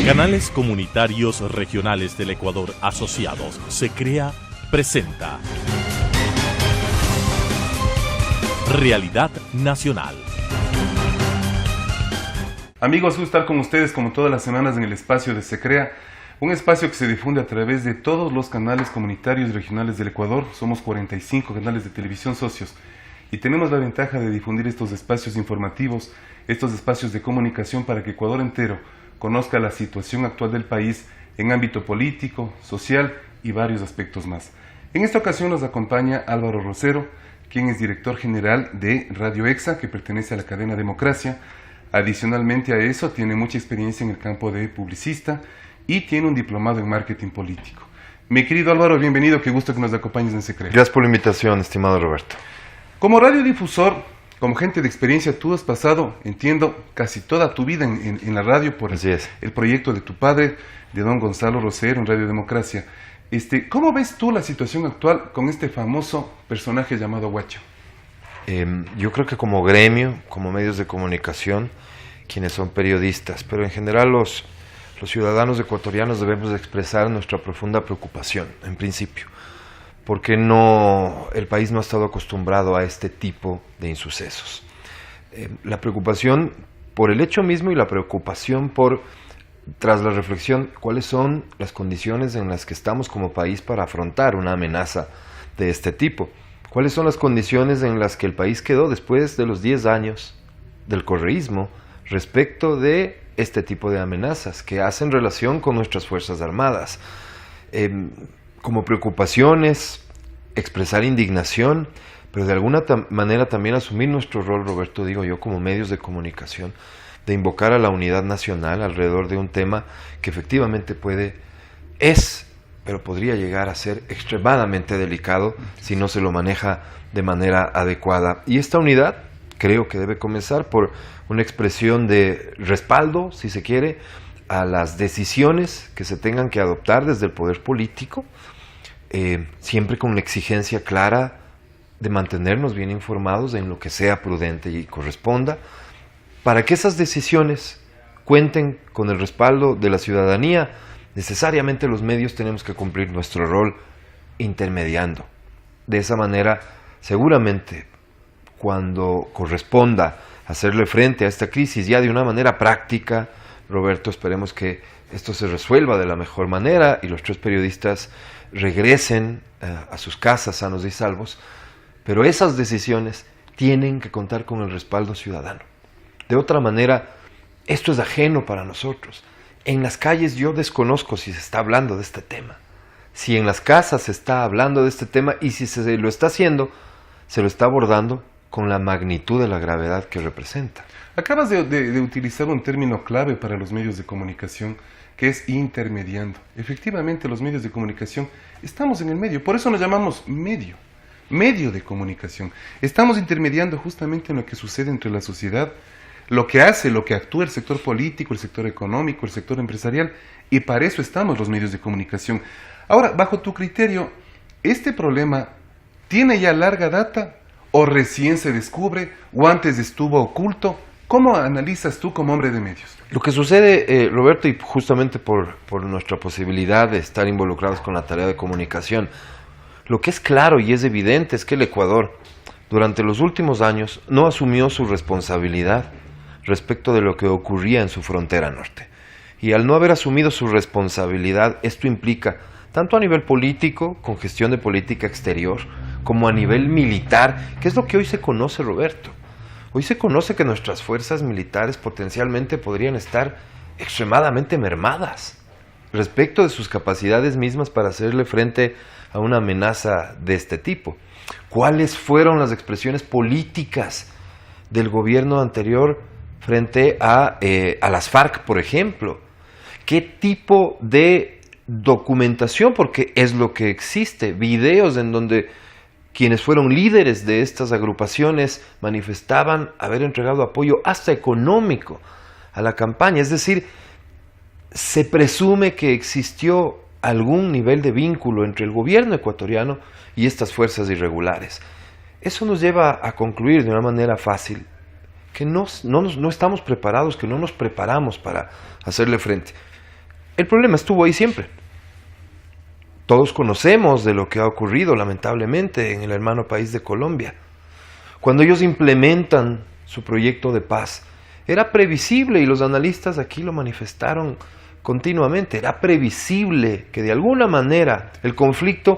Canales Comunitarios Regionales del Ecuador Asociados, SECREA, presenta Realidad Nacional. Amigos, gusto estar con ustedes como todas las semanas en el espacio de SECREA, un espacio que se difunde a través de todos los canales comunitarios regionales del Ecuador. Somos 45 canales de televisión socios y tenemos la ventaja de difundir estos espacios informativos, estos espacios de comunicación para que Ecuador entero conozca la situación actual del país en ámbito político, social y varios aspectos más. En esta ocasión nos acompaña Álvaro Rosero, quien es director general de Radio EXA, que pertenece a la cadena Democracia. Adicionalmente a eso, tiene mucha experiencia en el campo de publicista y tiene un diplomado en marketing político. Mi querido Álvaro, bienvenido, qué gusto que nos acompañes en SECREA. Gracias por la invitación, estimado Roberto. Como radiodifusor, como gente de experiencia, tú has pasado, entiendo, casi toda tu vida en la radio por el proyecto de tu padre, de don Gonzalo Rosero, en Radio Democracia. ¿Cómo ves tú la situación actual con este famoso personaje llamado Guacho? Yo creo que como gremio, como medios de comunicación, quienes son periodistas, pero en general los ciudadanos ecuatorianos debemos expresar nuestra profunda preocupación, en principio, porque el país no ha estado acostumbrado a este tipo de insucesos. La preocupación por el hecho mismo y la preocupación tras la reflexión, cuáles son las condiciones en las que estamos como país para afrontar una amenaza de este tipo. ¿Cuáles son las condiciones en las que el país quedó después de los 10 años del correísmo respecto de este tipo de amenazas que hacen relación con nuestras Fuerzas Armadas? Como preocupaciones, expresar indignación, pero de alguna manera también asumir nuestro rol, Roberto, digo yo, como medios de comunicación, de invocar a la unidad nacional alrededor de un tema que efectivamente pero podría llegar a ser extremadamente delicado si no se lo maneja de manera adecuada. Y esta unidad creo que debe comenzar por una expresión de respaldo, si se quiere, a las decisiones que se tengan que adoptar desde el poder político, siempre con la exigencia clara de mantenernos bien informados en lo que sea prudente y corresponda, para que esas decisiones cuenten con el respaldo de la ciudadanía. Necesariamente los medios tenemos que cumplir nuestro rol intermediando. De esa manera, seguramente, cuando corresponda hacerle frente a esta crisis ya de una manera práctica, Roberto, esperemos que esto se resuelva de la mejor manera y los 3 periodistas regresen a sus casas sanos y salvos, pero esas decisiones tienen que contar con el respaldo ciudadano. De otra manera, esto es ajeno para nosotros. En las calles yo desconozco si se está hablando de este tema, si en las casas se está hablando de este tema y si se lo está haciendo, se lo está abordando con la magnitud de la gravedad que representa. Acabas de utilizar un término clave para los medios de comunicación, que es intermediando. Efectivamente, los medios de comunicación estamos en el medio, por eso nos llamamos medio de comunicación. Estamos intermediando justamente en lo que sucede entre la sociedad, lo que actúa el sector político, el sector económico, el sector empresarial, y para eso estamos los medios de comunicación. Ahora, bajo tu criterio, ¿este problema tiene ya larga data o recién se descubre o antes estuvo oculto? ¿Cómo analizas tú como hombre de medios? Lo que sucede, Roberto, y justamente por nuestra posibilidad de estar involucrados con la tarea de comunicación, lo que es claro y es evidente es que el Ecuador, durante los últimos años, no asumió su responsabilidad respecto de lo que ocurría en su frontera norte. Y al no haber asumido su responsabilidad, esto implica, tanto a nivel político, con gestión de política exterior, como a nivel militar, que es lo que hoy se conoce, Roberto. Hoy se conoce que nuestras fuerzas militares potencialmente podrían estar extremadamente mermadas respecto de sus capacidades mismas para hacerle frente a una amenaza de este tipo. ¿Cuáles fueron las expresiones políticas del gobierno anterior frente a las FARC, por ejemplo? ¿Qué tipo de documentación? Porque es lo que existe, videos en donde quienes fueron líderes de estas agrupaciones manifestaban haber entregado apoyo hasta económico a la campaña. Es decir, se presume que existió algún nivel de vínculo entre el gobierno ecuatoriano y estas fuerzas irregulares. Eso nos lleva a concluir de una manera fácil que no estamos preparados, que no nos preparamos para hacerle frente. El problema estuvo ahí siempre. Todos conocemos de lo que ha ocurrido, lamentablemente, en el hermano país de Colombia. Cuando ellos implementan su proyecto de paz, era previsible, y los analistas aquí lo manifestaron continuamente, era previsible que de alguna manera el conflicto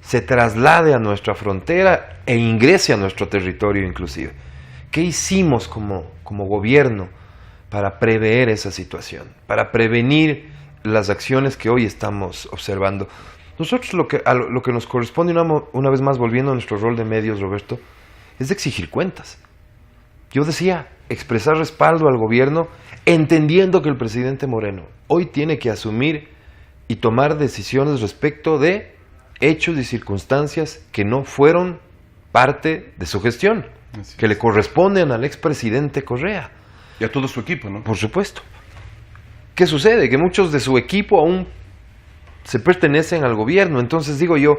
se traslade a nuestra frontera e ingrese a nuestro territorio inclusive. ¿Qué hicimos como gobierno para prever esa situación, para prevenir las acciones que hoy estamos observando? Nosotros lo que nos corresponde, una vez más volviendo a nuestro rol de medios, Roberto, es de exigir cuentas. Yo decía, expresar respaldo al gobierno, entendiendo que el presidente Moreno hoy tiene que asumir y tomar decisiones respecto de hechos y circunstancias que no fueron parte de su gestión, que le corresponden al expresidente Correa. Y a todo su equipo, ¿no? Por supuesto. ¿Qué sucede? Que muchos de su equipo aún se pertenecen al gobierno. Entonces digo yo,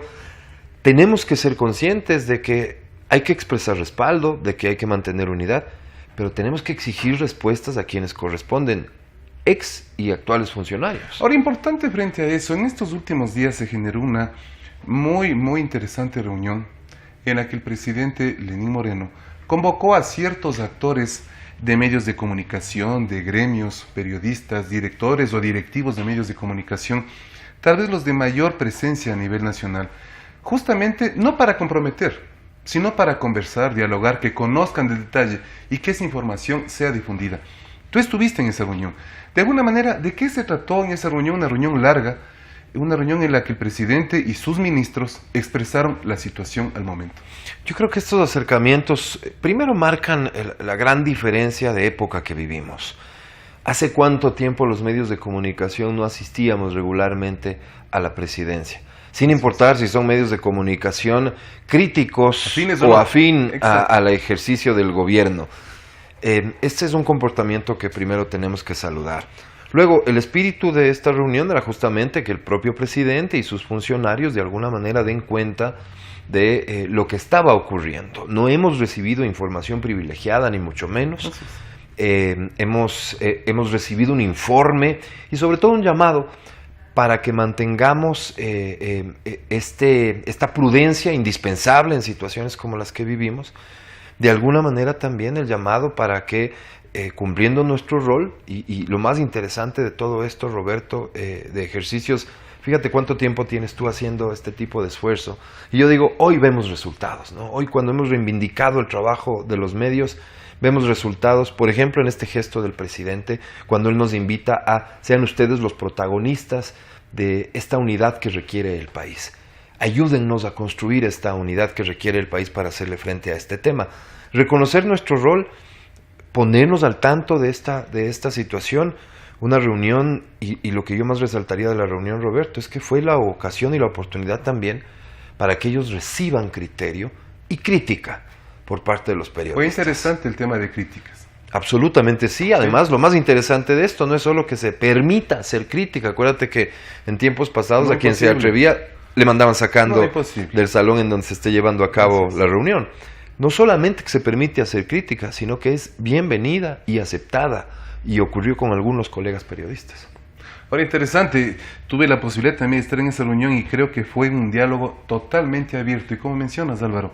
tenemos que ser conscientes de que hay que expresar respaldo, de que hay que mantener unidad, pero tenemos que exigir respuestas a quienes corresponden, ex y actuales funcionarios. Ahora, importante frente a eso, en estos últimos días se generó una muy interesante reunión en la que el presidente Lenín Moreno convocó a ciertos actores de medios de comunicación, de gremios, periodistas, directores o directivos de medios de comunicación, tal vez los de mayor presencia a nivel nacional, justamente no para comprometer, sino para conversar, dialogar, que conozcan de detalle y que esa información sea difundida. Tú estuviste en esa reunión. De alguna manera, ¿de qué se trató en esa reunión? Una reunión larga, una reunión en la que el presidente y sus ministros expresaron la situación al momento. Yo creo que estos acercamientos primero marcan la gran diferencia de época que vivimos. ¿Hace cuánto tiempo los medios de comunicación no asistíamos regularmente a la presidencia? Sin importar si son medios de comunicación críticos o afín al ejercicio del gobierno. Este es un comportamiento que primero tenemos que saludar. Luego, el espíritu de esta reunión era justamente que el propio presidente y sus funcionarios de alguna manera den cuenta de lo que estaba ocurriendo. No hemos recibido información privilegiada, ni mucho menos. Hemos recibido un informe y sobre todo un llamado para que mantengamos esta prudencia indispensable en situaciones como las que vivimos. De alguna manera también el llamado para que, cumpliendo nuestro rol, y lo más interesante de todo esto, Roberto, de ejercicios, fíjate cuánto tiempo tienes tú haciendo este tipo de esfuerzo, y yo digo, hoy vemos resultados, ¿no? Hoy, cuando hemos reivindicado el trabajo de los medios, vemos resultados, por ejemplo, en este gesto del presidente, cuando él nos invita a, sean ustedes los protagonistas de esta unidad que requiere el país. Ayúdennos a construir esta unidad que requiere el país para hacerle frente a este tema. Reconocer nuestro rol, ponernos al tanto de esta situación. Una reunión, y lo que yo más resaltaría de la reunión, Roberto, es que fue la ocasión y la oportunidad también para que ellos reciban criterio y crítica por parte de los periodistas. Fue interesante el tema de críticas. Absolutamente sí. Además, lo más interesante de esto no es solo que se permita hacer crítica. Acuérdate que en tiempos pasados a quien se atrevía le mandaban sacando del salón en donde se esté llevando a cabo la reunión. No solamente que se permite hacer crítica, sino que es bienvenida y aceptada, y ocurrió con algunos colegas periodistas. Ahora, interesante, tuve la posibilidad también de estar en esa reunión y creo que fue un diálogo totalmente abierto, y como mencionas, Álvaro,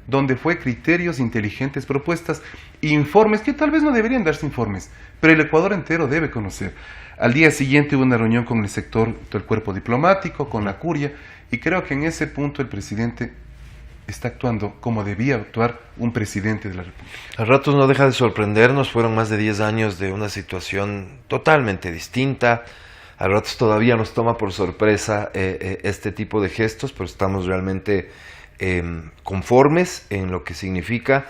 donde fue criterios inteligentes, propuestas, informes, que tal vez no deberían darse informes, pero el Ecuador entero debe conocer. Al día siguiente hubo una reunión con el sector del cuerpo diplomático, con la curia, y creo que en ese punto el presidente está actuando como debía actuar un presidente de la República. A ratos no deja de sorprendernos, fueron más de 10 años de una situación totalmente distinta. A ratos todavía nos toma por sorpresa este tipo de gestos, pero estamos realmente conformes en lo que significa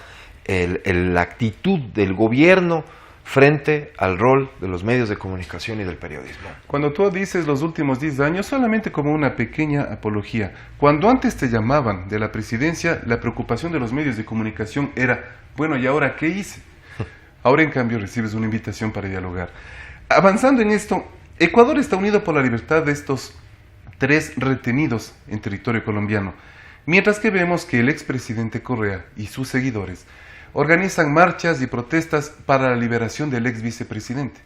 la actitud del gobierno frente al rol de los medios de comunicación y del periodismo. Cuando tú dices los últimos 10 años, solamente como una pequeña apología. Cuando antes te llamaban de la presidencia, la preocupación de los medios de comunicación era, bueno, ¿y ahora qué hice? Ahora, en cambio, recibes una invitación para dialogar. Avanzando en esto, Ecuador está unido por la libertad de estos 3 retenidos en territorio colombiano, mientras que vemos que el expresidente Correa y sus seguidores organizan marchas y protestas para la liberación del ex vicepresidente.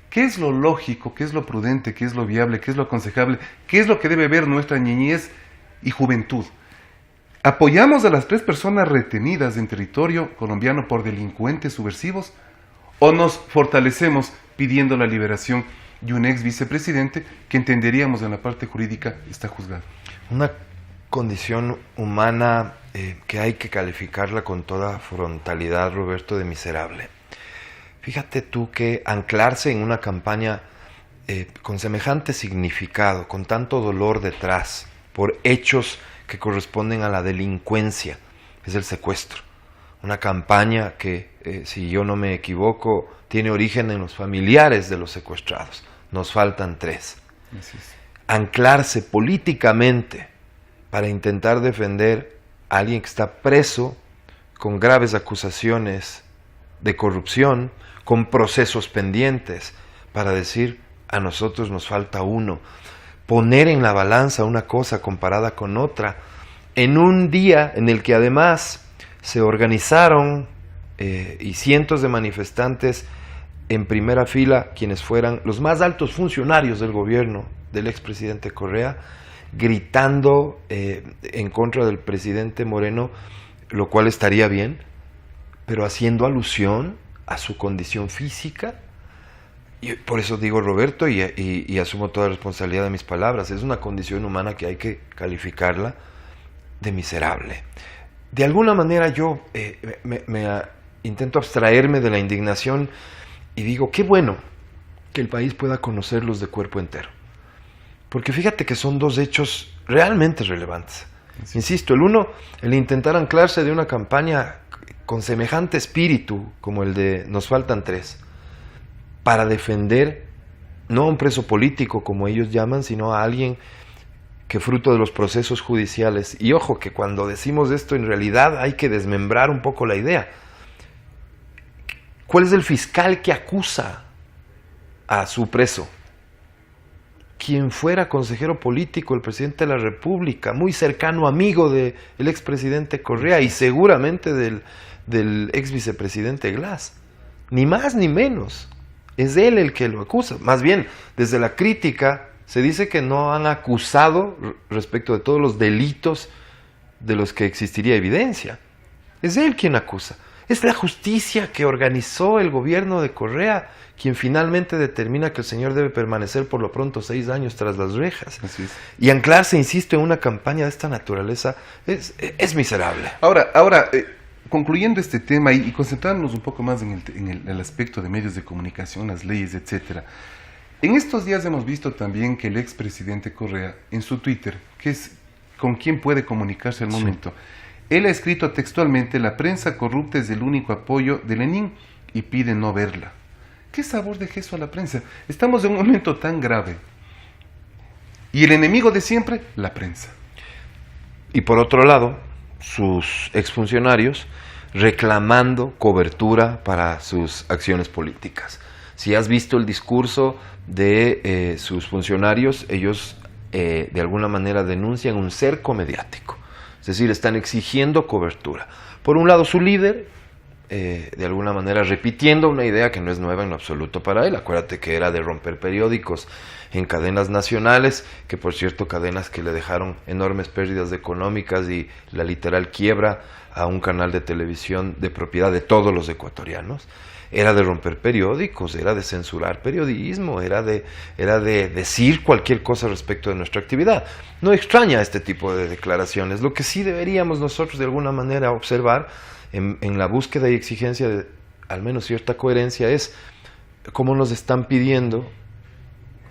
¿Qué es lo lógico, qué es lo prudente, qué es lo viable, qué es lo aconsejable, qué es lo que debe ver nuestra niñez y juventud? ¿Apoyamos a las 3 personas retenidas en territorio colombiano por delincuentes subversivos? ¿O nos fortalecemos pidiendo la liberación de un ex vicepresidente que entenderíamos en la parte jurídica está juzgado? Una condición humana que hay que calificarla con toda frontalidad, Roberto, de miserable. Fíjate tú que anclarse en una campaña con semejante significado, con tanto dolor detrás, por hechos que corresponden a la delincuencia, es el secuestro. Una campaña que, si yo no me equivoco, tiene origen en los familiares de los secuestrados. Nos faltan 3. Así es. Anclarse políticamente para intentar defender a alguien que está preso con graves acusaciones de corrupción, con procesos pendientes, para decir, a nosotros nos falta uno. Poner en la balanza una cosa comparada con otra, en un día en el que además se organizaron y cientos de manifestantes en primera fila, quienes fueran los más altos funcionarios del gobierno del expresidente Correa, gritando en contra del presidente Moreno, lo cual estaría bien, pero haciendo alusión a su condición física. Y por eso digo, Roberto, y asumo toda responsabilidad de mis palabras, es una condición humana que hay que calificarla de miserable. De alguna manera yo intento abstraerme de la indignación y digo, qué bueno que el país pueda conocerlos de cuerpo entero. Porque fíjate que son 2 hechos realmente relevantes. Sí. Insisto, el uno, el intentar anclarse de una campaña con semejante espíritu como el de nos faltan 3, para defender no a un preso político como ellos llaman, sino a alguien que fruto de los procesos judiciales, y ojo que cuando decimos esto en realidad hay que desmembrar un poco la idea. ¿Cuál es el fiscal que acusa a su preso? Quien fuera consejero político, el presidente de la República, muy cercano amigo del expresidente Correa y seguramente del ex vicepresidente Glass. Ni más ni menos. Es él el que lo acusa. Más bien, desde la crítica se dice que no han acusado respecto de todos los delitos de los que existiría evidencia. Es él quien acusa. Es la justicia que organizó el gobierno de Correa quien finalmente determina que el señor debe permanecer por lo pronto 6 años tras las rejas. Así es. Y anclarse, insisto, en una campaña de esta naturaleza es miserable. Ahora concluyendo este tema y concentrándonos un poco más en el aspecto de medios de comunicación, las leyes, etcétera. En estos días hemos visto también que el expresidente Correa, en su Twitter, que es con quien puede comunicarse al momento, él ha escrito textualmente: la prensa corrupta es el único apoyo de Lenin y pide no verla. ¿Qué sabor deja eso a la prensa? Estamos en un momento tan grave. Y el enemigo de siempre, la prensa. Y por otro lado, sus exfuncionarios reclamando cobertura para sus acciones políticas. Si has visto el discurso de sus funcionarios, ellos de alguna manera denuncian un cerco mediático. Es decir, están exigiendo cobertura. Por un lado, su líder, de alguna manera repitiendo una idea que no es nueva en lo absoluto para él. Acuérdate que era de romper periódicos en cadenas nacionales, que por cierto cadenas que le dejaron enormes pérdidas económicas y la literal quiebra a un canal de televisión de propiedad de todos los ecuatorianos. Era de romper periódicos, era de censurar periodismo, era de decir cualquier cosa respecto de nuestra actividad. No extraña este tipo de declaraciones. Lo que sí deberíamos nosotros de alguna manera observar en la búsqueda y exigencia de al menos cierta coherencia es cómo nos están pidiendo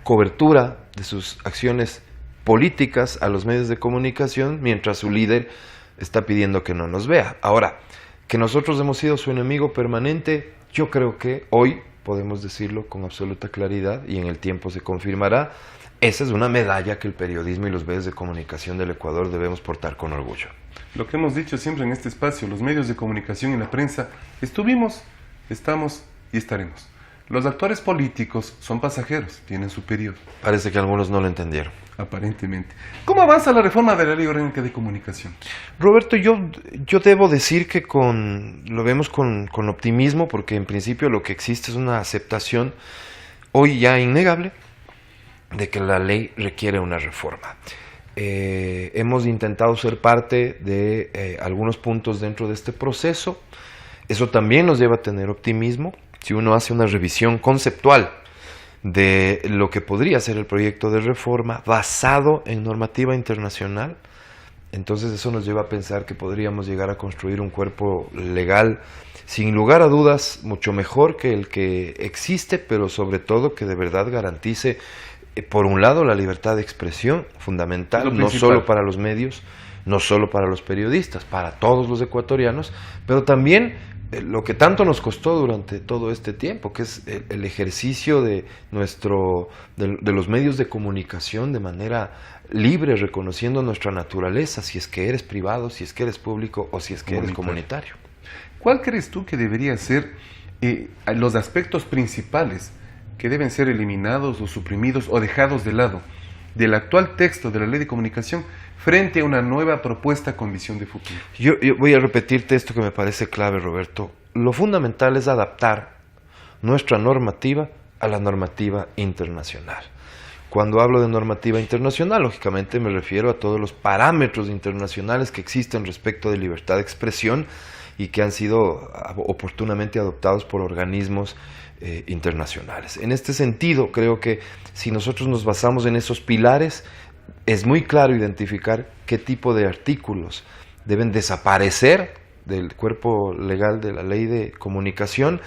cobertura de sus acciones políticas a los medios de comunicación mientras su líder está pidiendo que no nos vea. Ahora, que nosotros hemos sido su enemigo permanente, yo creo que hoy podemos decirlo con absoluta claridad y en el tiempo se confirmará. Esa es una medalla que el periodismo y los medios de comunicación del Ecuador debemos portar con orgullo. Lo que hemos dicho siempre en este espacio, los medios de comunicación y la prensa, estuvimos, estamos y estaremos. Los actores políticos son pasajeros, tienen su periodo. Parece que algunos no lo entendieron. Aparentemente. ¿Cómo avanza la reforma de la Ley Orgánica de Comunicación? Roberto, yo debo decir que lo vemos con optimismo, porque en principio lo que existe es una aceptación hoy ya innegable de que la ley requiere una reforma. Hemos intentado ser parte de algunos puntos dentro de este proceso. Eso también nos lleva a tener optimismo. Si uno hace una revisión conceptual de lo que podría ser el proyecto de reforma basado en normativa internacional, entonces eso nos lleva a pensar que podríamos llegar a construir un cuerpo legal, sin lugar a dudas, mucho mejor que el que existe, pero sobre todo que de verdad garantice, por un lado, la libertad de expresión fundamental, no solo para los medios, no solo para los periodistas, para todos los ecuatorianos, pero también lo que tanto nos costó durante todo este tiempo, que es el ejercicio de los medios de comunicación de manera libre, reconociendo nuestra naturaleza, si es que eres privado, si es que eres público o si es que eres comunitario. ¿Cuál crees tú que debería ser los aspectos principales que deben ser eliminados o suprimidos o dejados de lado del actual texto de la Ley de Comunicación frente a una nueva propuesta con visión de futuro? Yo voy a repetirte esto que me parece clave, Roberto. Lo fundamental es adaptar nuestra normativa a la normativa internacional. Cuando hablo de normativa internacional, lógicamente me refiero a todos los parámetros internacionales que existen respecto de libertad de expresión y que han sido oportunamente adoptados por organismos internacionales. En este sentido, creo que si nosotros nos basamos en esos pilares, es muy claro identificar qué tipo de artículos deben desaparecer del cuerpo legal de la Ley de Comunicación.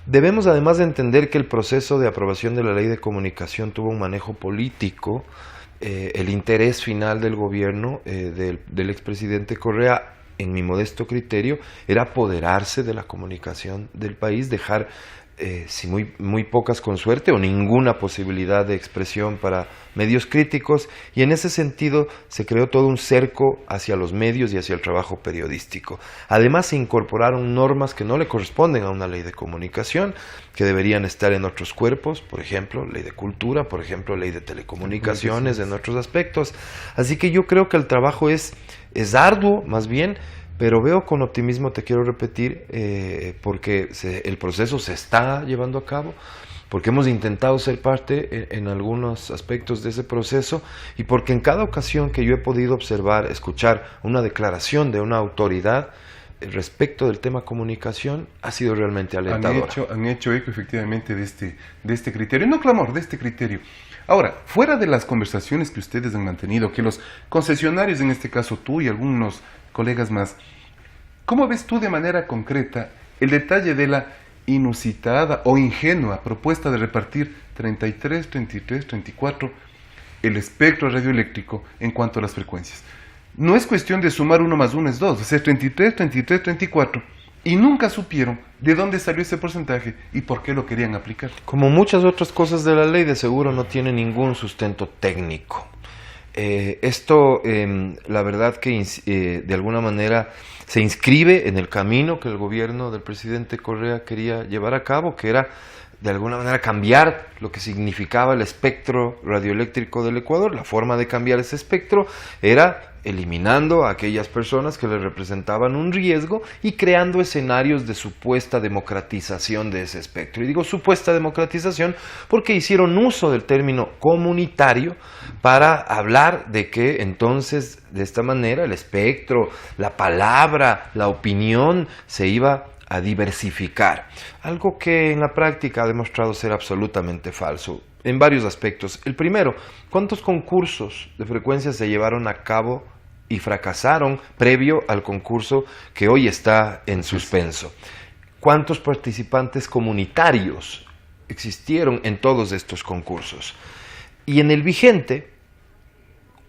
Debemos además de entender que el proceso de aprobación de la Ley de Comunicación tuvo un manejo político. El interés final del gobierno del expresidente Correa, en mi modesto criterio, era apoderarse de la comunicación del país, dejar si muy pocas con suerte o ninguna posibilidad de expresión para medios críticos, y en ese sentido se creó todo un cerco hacia los medios y hacia el trabajo periodístico. Además se incorporaron normas que no le corresponden a una ley de comunicación, que deberían estar en otros cuerpos, por ejemplo, ley de cultura, por ejemplo, ley de telecomunicaciones, en otros aspectos. Así que yo creo que el trabajo es arduo, más bien, pero veo con optimismo, te quiero repetir, porque el proceso se está llevando a cabo, porque hemos intentado ser parte en algunos aspectos de ese proceso, y porque en cada ocasión que yo he podido observar, escuchar una declaración de una autoridad respecto del tema comunicación, ha sido realmente alentadora. Han hecho eco efectivamente de este criterio, no clamor, de este criterio. Ahora, fuera de las conversaciones que ustedes han mantenido, que los concesionarios, en este caso tú y algunos colegas más, ¿cómo ves tú de manera concreta el detalle de la inusitada o ingenua propuesta de repartir 33, 33, 34 el espectro radioeléctrico en cuanto a las frecuencias? No es cuestión de sumar 1 más 1 es 2, o sea, 33, 33, 34, y nunca supieron de dónde salió ese porcentaje y por qué lo querían aplicar. Como muchas otras cosas de la ley, de seguro no tiene ningún sustento técnico. Esto, la verdad que de alguna manera se inscribe en el camino que el gobierno del presidente Correa quería llevar a cabo, que era de alguna manera cambiar lo que significaba el espectro radioeléctrico del Ecuador. La forma de cambiar ese espectro era eliminando a aquellas personas que le representaban un riesgo y creando escenarios de supuesta democratización de ese espectro. Y digo supuesta democratización porque hicieron uso del término comunitario para hablar de que entonces de esta manera el espectro, la palabra, la opinión se iba a diversificar, algo que en la práctica ha demostrado ser absolutamente falso en varios aspectos. El primero, ¿cuántos concursos de frecuencias se llevaron a cabo y fracasaron previo al concurso que hoy está en suspenso? ¿Cuántos participantes comunitarios existieron en todos estos concursos? Y en el vigente,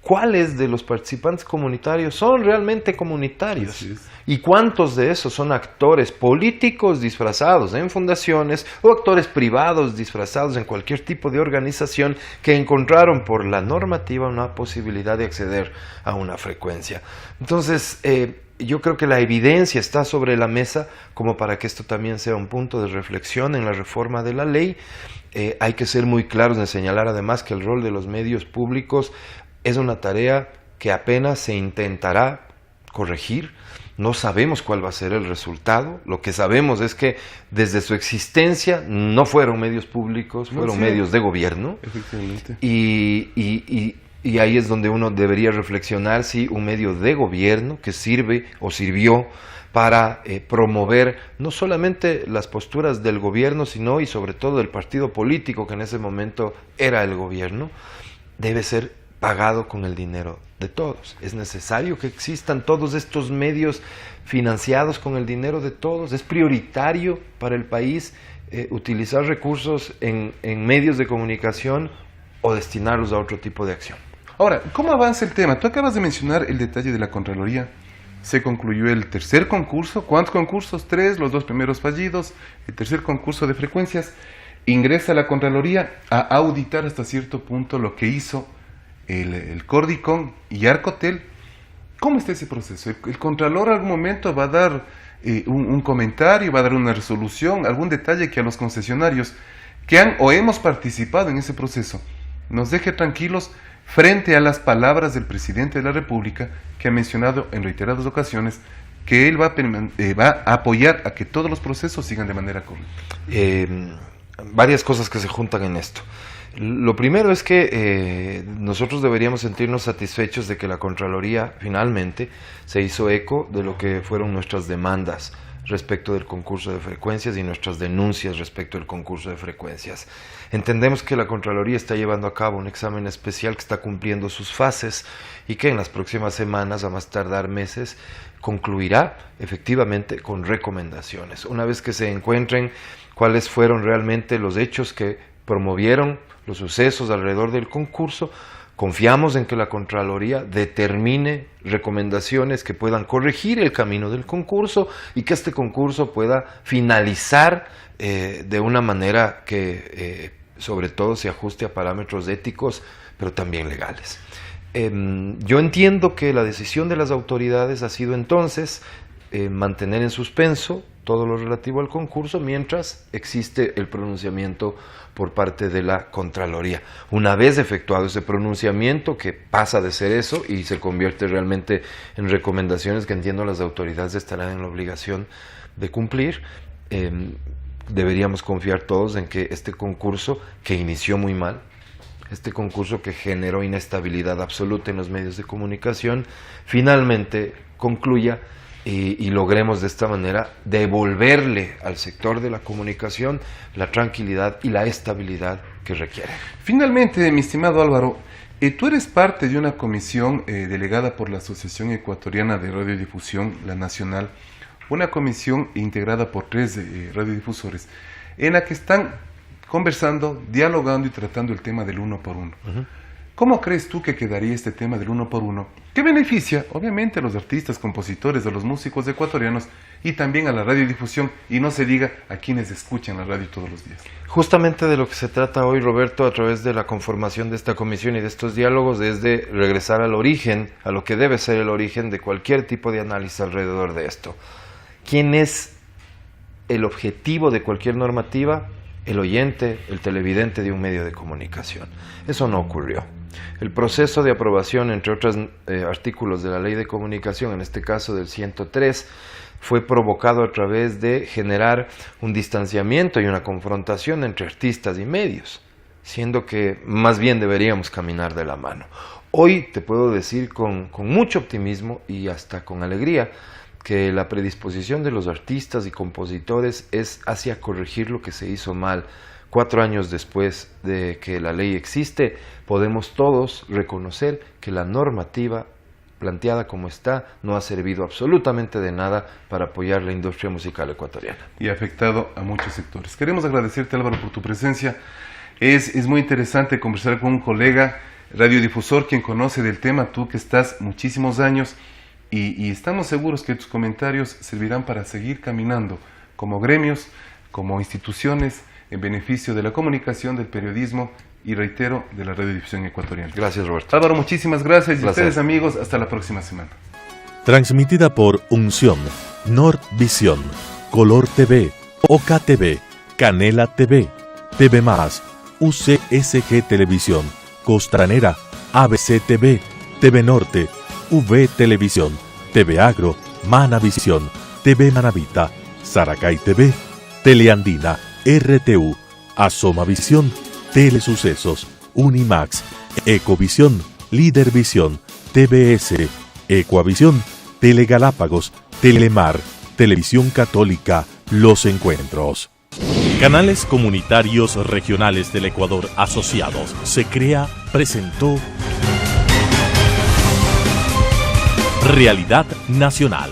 ¿cuáles de los participantes comunitarios son realmente comunitarios? ¿Y cuántos de esos son actores políticos disfrazados en fundaciones o actores privados disfrazados en cualquier tipo de organización que encontraron por la normativa una posibilidad de acceder a una frecuencia? Entonces, yo creo que la evidencia está sobre la mesa como para que esto también sea un punto de reflexión en la reforma de la ley. Hay que ser muy claros en señalar además que el rol de los medios públicos es una tarea que apenas se intentará corregir. No sabemos cuál va a ser el resultado. Lo que sabemos es que desde su existencia no fueron medios públicos, fueron medios de gobierno. Efectivamente. Y ahí es donde uno debería reflexionar si un medio de gobierno que sirve o sirvió para promover no solamente las posturas del gobierno, sino y sobre todo del partido político que en ese momento era el gobierno, debe ser pagado con el dinero de todos. Es necesario que existan todos estos medios financiados con el dinero de todos. Es prioritario para el país utilizar recursos en medios de comunicación o destinarlos a otro tipo de acción. Ahora, ¿cómo avanza el tema? Tú acabas de mencionar el detalle de la Contraloría. Se concluyó el tercer concurso. ¿Cuántos concursos? 3, los 2 primeros fallidos. El tercer concurso de frecuencias. Ingresa la Contraloría a auditar hasta cierto punto lo que hizo el Cordicom y Arcotel. ¿Cómo está ese proceso? ¿El Contralor en algún momento va a dar un comentario, va a dar una resolución, algún detalle que a los concesionarios que han o hemos participado en ese proceso nos deje tranquilos frente a las palabras del presidente de la República, que ha mencionado en reiteradas ocasiones que él va a apoyar a que todos los procesos sigan de manera correcta? Varias cosas que se juntan en esto. Lo primero es que nosotros deberíamos sentirnos satisfechos de que la Contraloría finalmente se hizo eco de lo que fueron nuestras demandas respecto del concurso de frecuencias y nuestras denuncias respecto del concurso de frecuencias. Entendemos que la Contraloría está llevando a cabo un examen especial que está cumpliendo sus fases y que en las próximas semanas, a más tardar meses, concluirá efectivamente con recomendaciones. Una vez que se encuentren cuáles fueron realmente los hechos que promovieron los sucesos alrededor del concurso, confiamos en que la Contraloría determine recomendaciones que puedan corregir el camino del concurso y que este concurso pueda finalizar de una manera que sobre todo se ajuste a parámetros éticos, pero también legales. Yo entiendo que la decisión de las autoridades ha sido entonces mantener en suspenso todo lo relativo al concurso mientras existe el pronunciamiento por parte de la Contraloría. Una vez efectuado ese pronunciamiento, que pasa de ser eso y se convierte realmente en recomendaciones que entiendo las autoridades estarán en la obligación de cumplir, deberíamos confiar todos en que este concurso, que inició muy mal, este concurso que generó inestabilidad absoluta en los medios de comunicación, finalmente concluya y logremos de esta manera devolverle al sector de la comunicación la tranquilidad y la estabilidad que requiere. Finalmente, mi estimado Álvaro, tú eres parte de una comisión delegada por la Asociación Ecuatoriana de Radiodifusión, la Nacional, una comisión integrada por 3 radiodifusores, en la que están conversando, dialogando y tratando el tema del 1 por 1. ¿Cómo crees tú que quedaría este tema del 1 por 1? Que beneficia, obviamente, a los artistas, compositores, a los músicos ecuatorianos y también a la radiodifusión, y no se diga a quienes escuchan la radio todos los días. Justamente de lo que se trata hoy, Roberto, a través de la conformación de esta comisión y de estos diálogos, es de regresar al origen, a lo que debe ser el origen de cualquier tipo de análisis alrededor de esto. ¿Quién es el objetivo de cualquier normativa? El oyente, el televidente de un medio de comunicación. Eso no ocurrió. El proceso de aprobación, entre otros artículos de la Ley de Comunicación, en este caso del 103, fue provocado a través de generar un distanciamiento y una confrontación entre artistas y medios, siendo que más bien deberíamos caminar de la mano. Hoy te puedo decir con mucho optimismo y hasta con alegría que la predisposición de los artistas y compositores es hacia corregir lo que se hizo mal. 4 años después de que la ley existe, podemos todos reconocer que la normativa planteada como está no ha servido absolutamente de nada para apoyar la industria musical ecuatoriana. Y ha afectado a muchos sectores. Queremos agradecerte, Álvaro, por tu presencia. Es muy interesante conversar con un colega radiodifusor quien conoce del tema, tú que estás muchísimos años, y estamos seguros que tus comentarios servirán para seguir caminando como gremios, como instituciones, en beneficio de la comunicación, del periodismo y, reitero, de la radiodifusión ecuatoriana. Gracias, Roberto. Álvaro, muchísimas gracias. Y ustedes, amigos, hasta la próxima semana. Transmitida por Unción, Nordvisión, Color TV, Oca TV, Canela TV, TV+, UCSG Televisión, Costranera, ABC TV, TV Norte, V Televisión, TV Agro, Manavisión, TV Manavita, Saracay TV, Teleandina, RTU, Asomavisión, Telesucesos, Unimax, Ecovisión, Lidervisión, TVS, Ecuavisión, Telegalápagos, Telemar, Televisión Católica, Los Encuentros. Canales Comunitarios Regionales del Ecuador Asociados. SECREA presentó Realidad Nacional.